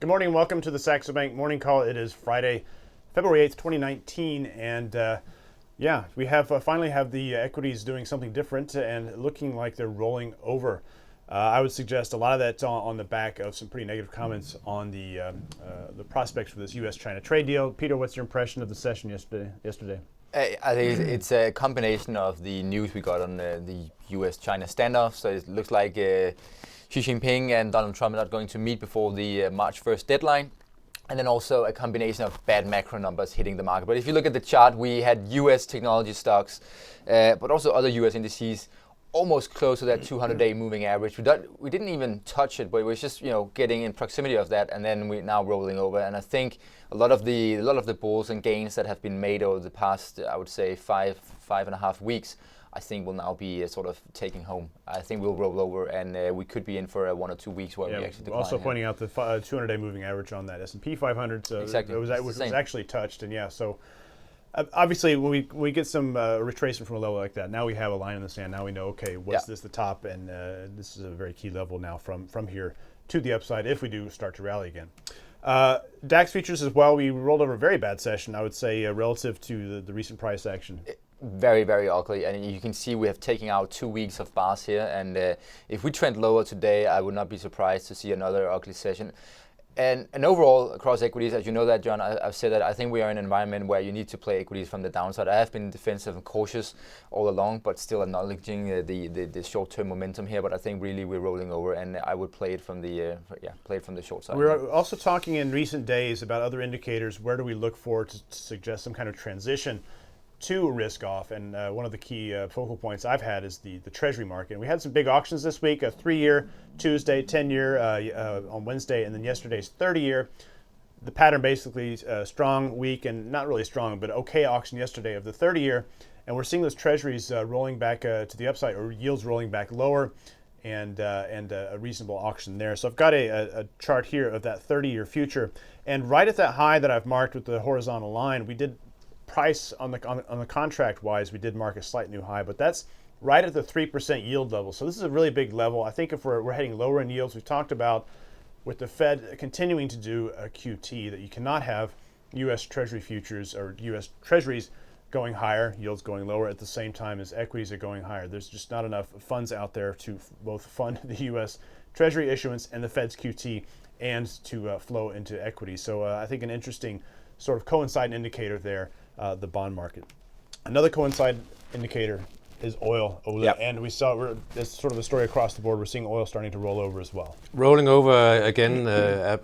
Good morning and welcome to the Saxo Bank Morning Call. It is Friday, February 8th, 2019, and we have finally have the equities doing something different and looking like they're rolling over. I would suggest a lot of that's on the back of some pretty negative comments on the prospects for this U.S.-China trade deal. Peter, what's your impression of the session yesterday? I think it's a combination of the news we got on the U.S.-China standoff. So it looks like Xi Jinping and Donald Trump are not going to meet before the March 1st deadline. And then also a combination of bad macro numbers hitting the market. But if you look at the chart, we had U.S. technology stocks, but also other U.S. indices almost close to that 200-day moving average. We didn't even touch it, but it was just getting in proximity of that, and then we're now rolling over. And I think a lot of the bulls and gains that have been made over the past, I would say, five and a half weeks, I think will now be sort of taking home. I think we'll roll over, and we could be in for 1 or 2 weeks where we actually decline. Also pointing out the 200-day moving average on that S&P 500, so exactly. it was actually touched, and so. Obviously, when we get some retracement from a level like that, now we have a line in the sand. Now we know, okay, was this the top? And this is a very key level now from here to the upside if we do start to rally again. DAX futures as well, we rolled over a very bad session, I would say, relative to the recent price action. Very, very ugly. And you can see we have taken out 2 weeks of bars here. And if we trend lower today, I would not be surprised to see another ugly session. And overall, across equities, as you know that, John, I've said that I think we are in an environment where you need to play equities from the downside. I have been defensive and cautious all along, but still acknowledging the short-term momentum here. But I think really we're rolling over, and I would play it from the short side. We're also talking in recent days about other indicators. Where do we look for to suggest some kind of transition to risk off? And one of the key focal points I've had is the Treasury market. And we had some big auctions this week, a 3-year Tuesday, 10-year on Wednesday, and then yesterday's 30-year. The pattern basically strong, weak, and not really strong, but okay auction yesterday of the 30-year. And we're seeing those Treasuries rolling back to the upside, or yields rolling back lower, and a reasonable auction there. So I've got a chart here of that 30-year future. And right at that high that I've marked with the horizontal line, we did price on the contract wise, we did mark a slight new high, but that's right at the 3% yield level. So this is a really big level. I think if we're heading lower in yields, we've talked about with the Fed continuing to do a QT, that you cannot have U.S. Treasury futures or U.S. Treasuries going higher, yields going lower at the same time as equities are going higher. There's just not enough funds out there to both fund the U.S. Treasury issuance and the Fed's QT and to flow into equities. So I think an interesting sort of coinciding indicator there. The bond market. Another coinciding indicator is oil. And we saw this sort of the story across the board. We're seeing oil starting to roll over as well. Rolling over again,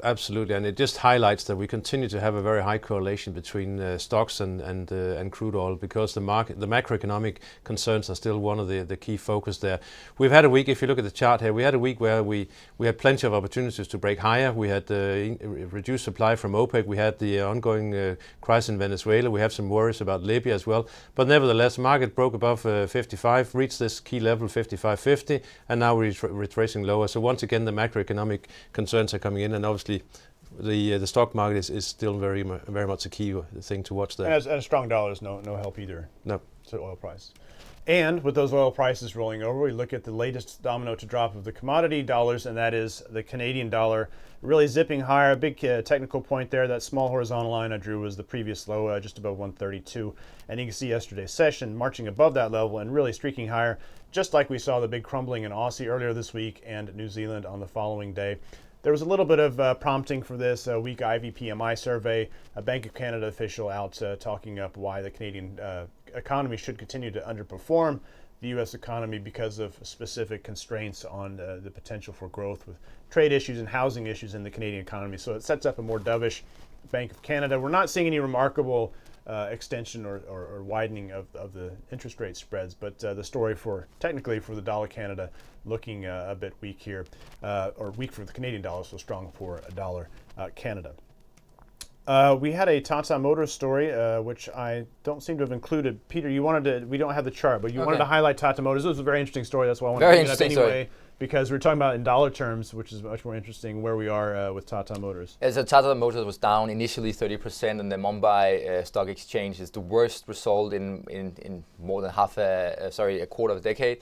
absolutely, and it just highlights that we continue to have a very high correlation between stocks and crude oil, because the macroeconomic concerns are still one of the key focus there. We've had a week, if you look at the chart here, we had a week where we had plenty of opportunities to break higher. We had reduced supply from OPEC. We had the ongoing crisis in Venezuela. We have some worries about Libya as well. But nevertheless, the market broke above 55, reached this key level 55.50, and now we're retracing lower. So once again, the macroeconomic concerns are coming in, and obviously the stock market is still very much a key thing to watch there. And a strong dollar is no help either. No. To oil price. And with those oil prices rolling over, we look at the latest domino to drop of the commodity dollars, and that is the Canadian dollar really zipping higher. A big technical point there. That small horizontal line I drew was the previous low, just above 132. And you can see yesterday's session marching above that level and really streaking higher, just like we saw the big crumbling in Aussie earlier this week and New Zealand on the following day. There was a little bit of prompting for this weak IVPMI survey, a Bank of Canada official out talking up why the Canadian economy should continue to underperform the U.S. economy because of specific constraints on the potential for growth with trade issues and housing issues in the Canadian economy. So it sets up a more dovish Bank of Canada. We're not seeing any remarkable extension or widening of the interest rate spreads, but the story technically for the dollar Canada looking a bit weak here, or weak for the Canadian dollar, so strong for a dollar Canada. We had a Tata Motors story, which I don't seem to have included. Peter, we don't have the chart, but you wanted to highlight Tata Motors. This was a very interesting story. That's why I wanted to bring it up anyway. because we're talking about in dollar terms, which is much more interesting, where we are with Tata Motors. As Tata Motors was down initially 30%, and the Mumbai Stock Exchange is the worst result in more than a quarter of a decade.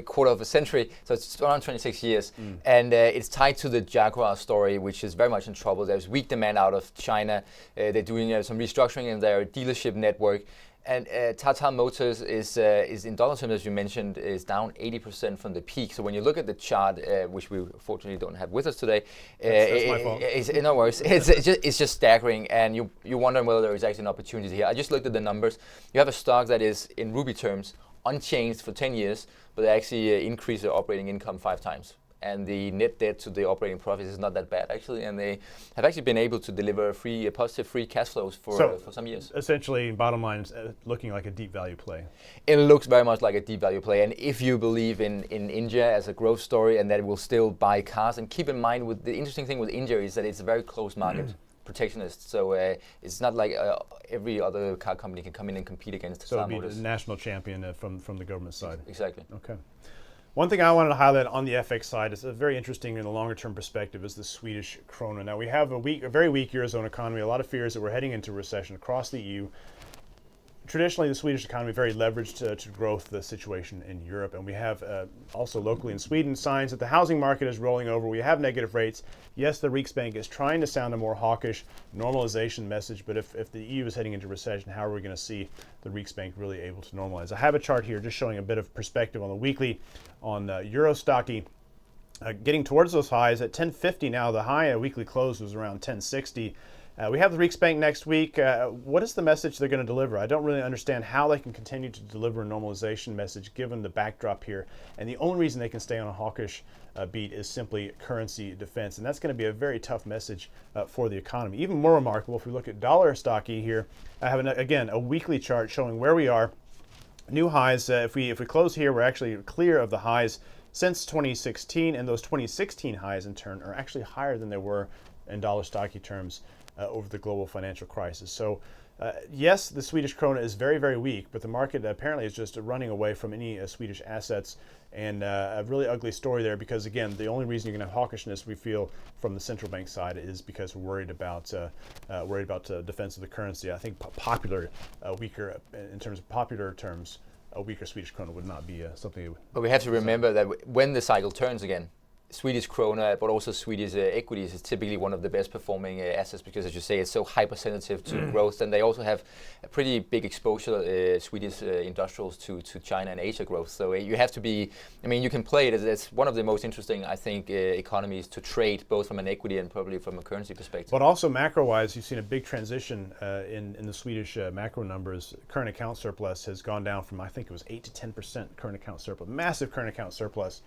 Quarter of a century, so it's around 26 years. And it's tied to the Jaguar story, which is very much in trouble. There's weak demand out of China. They're doing some restructuring in their dealership network. And Tata Motors is in dollar terms, as you mentioned, is down 80% from the peak. So when you look at the chart, which we fortunately don't have with us today, that's my fault. No worries. It's just staggering, and you wonder whether there is actually an opportunity here. I just looked at the numbers. You have a stock that is, in rupee terms, unchanged for 10 years, but they actually increase their operating income 5 times. And the net debt to the operating profit is not that bad, actually. And they have actually been able to deliver positive free cash flows for some years. Essentially, bottom line is looking like a deep value play. It looks very much like a deep value play. And if you believe in India as a growth story and that it will still buy cars, and keep in mind, the interesting thing with India is that it's a very closed market. Protectionist, so it's not like every other car company can come in and compete against Tata Motors. So it'd be the national champion from the government side. Exactly. Okay. One thing I wanted to highlight on the FX side is very interesting in the longer term perspective is the Swedish krona. Now we have a very weak Eurozone economy, a lot of fears that we're heading into recession across the EU. Traditionally, the Swedish economy very leveraged to growth, the situation in Europe. And we have also locally in Sweden signs that the housing market is rolling over. We have negative rates. Yes, the Riksbank is trying to sound a more hawkish normalization message, but if the EU is heading into recession, how are we going to see the Riksbank really able to normalize? I have a chart here just showing a bit of perspective on the weekly on Euro Stocky. Getting towards those highs at 1050 now. The high weekly close was around 1060. We have the Riksbank next week. What is the message they're going to deliver? I don't really understand how they can continue to deliver a normalization message given the backdrop here. And the only reason they can stay on a hawkish beat is simply currency defense. And that's going to be a very tough message for the economy. Even more remarkable, if we look at dollar stocky here, I have, again, a weekly chart showing where we are. New highs. If we close here, we're actually clear of the highs since 2016. And those 2016 highs, in turn, are actually higher than they were in dollar stocky terms over the global financial crisis. So yes, the Swedish krona is very, very weak, but the market apparently is just running away from any Swedish assets, and a really ugly story there because, again, the only reason you're going to have hawkishness, we feel, from the central bank side is because we're worried about defense of the currency. I think weaker, in terms of popular terms, a weaker Swedish krona would not be something. But we have to remember that when the cycle turns again, Swedish krona, but also Swedish equities is typically one of the best performing assets because, as you say, it's so hypersensitive to growth, and they also have a pretty big exposure, Swedish industrials, to China and Asia growth. So you have to be, you can play it as one of the most interesting, I think, economies to trade, both from an equity and probably from a currency perspective. But also macro-wise, you've seen a big transition in the Swedish macro numbers. Current account surplus has gone down from, I think it was 8 to 10% current account surplus, massive current account surplus.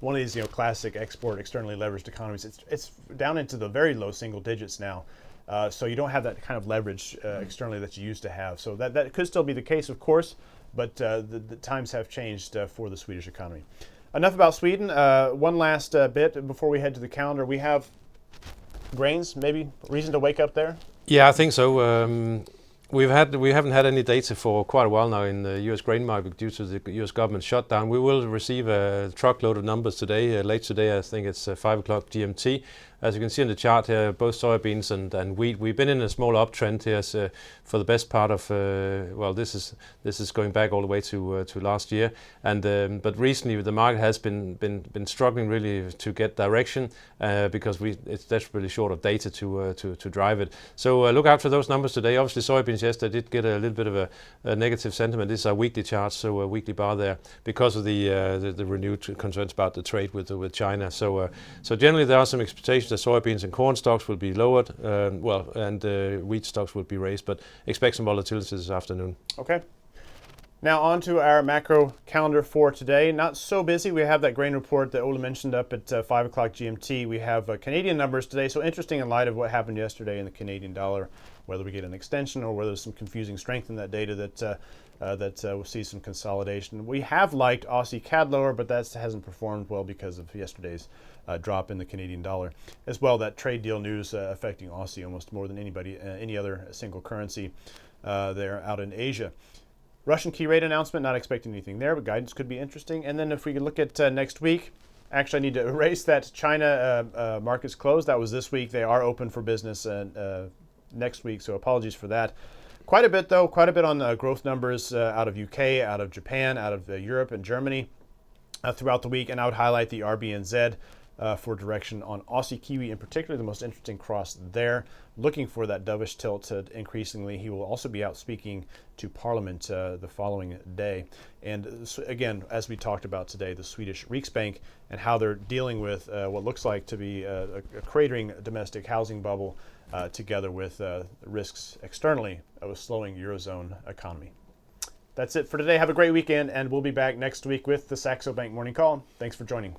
One of these, classic export externally leveraged economies. It's down into the very low single digits now. So you don't have that kind of leverage externally that you used to have. So that could still be the case, of course, but the times have changed for the Swedish economy. Enough about Sweden. One last bit before we head to the calendar. We have grains, maybe reason to wake up there? Yeah, I think so. We haven't had any data for quite a while now in the U.S. grain market due to the U.S. government shutdown. We will receive a truckload of numbers today, late today. I think it's 5 o'clock GMT. As you can see on the chart here, both soybeans and wheat. We've been in a small uptrend here for the best part of this is going back all the way to last year. And but recently the market has been struggling really to get direction because it's desperately short of data to drive it. So look out for those numbers today. Obviously soybeans, yes, they did get a little bit of a negative sentiment. This is our weekly chart, so a weekly bar there because of the renewed concerns about the trade with China. So generally there are some expectations. The soybeans and corn stocks will be lowered, and wheat stocks will be raised, but expect some volatility this afternoon. Okay. Now on to our macro calendar for today. Not so busy. We have that grain report that Ole mentioned up at 5 o'clock GMT. We have Canadian numbers today, so interesting in light of what happened yesterday in the Canadian dollar, whether we get an extension or whether there's some confusing strength in that data that we'll see some consolidation. We have liked Aussie CAD lower, but that hasn't performed well because of yesterday's drop in the Canadian dollar. As well, that trade deal news affecting Aussie almost more than any other single currency there out in Asia. Russian key rate announcement, not expecting anything there, but guidance could be interesting. And then if we could look at next week, Actually, I need to erase that. China markets closed. That was this week. They are open for business next week, so apologies for that. Quite a bit, though. Quite a bit on growth numbers out of UK, out of Japan, out of Europe and Germany throughout the week. And I would highlight the RBNZ for direction on Aussie Kiwi in particular, the most interesting cross there. Looking for that dovish tilt increasingly. He will also be out speaking to Parliament the following day. And again, as we talked about today, the Swedish Riksbank and how they're dealing with what looks like to be a cratering domestic housing bubble together with risks externally of a slowing Eurozone economy. That's it for today. Have a great weekend, and we'll be back next week with the Saxo Bank Morning Call. Thanks for joining.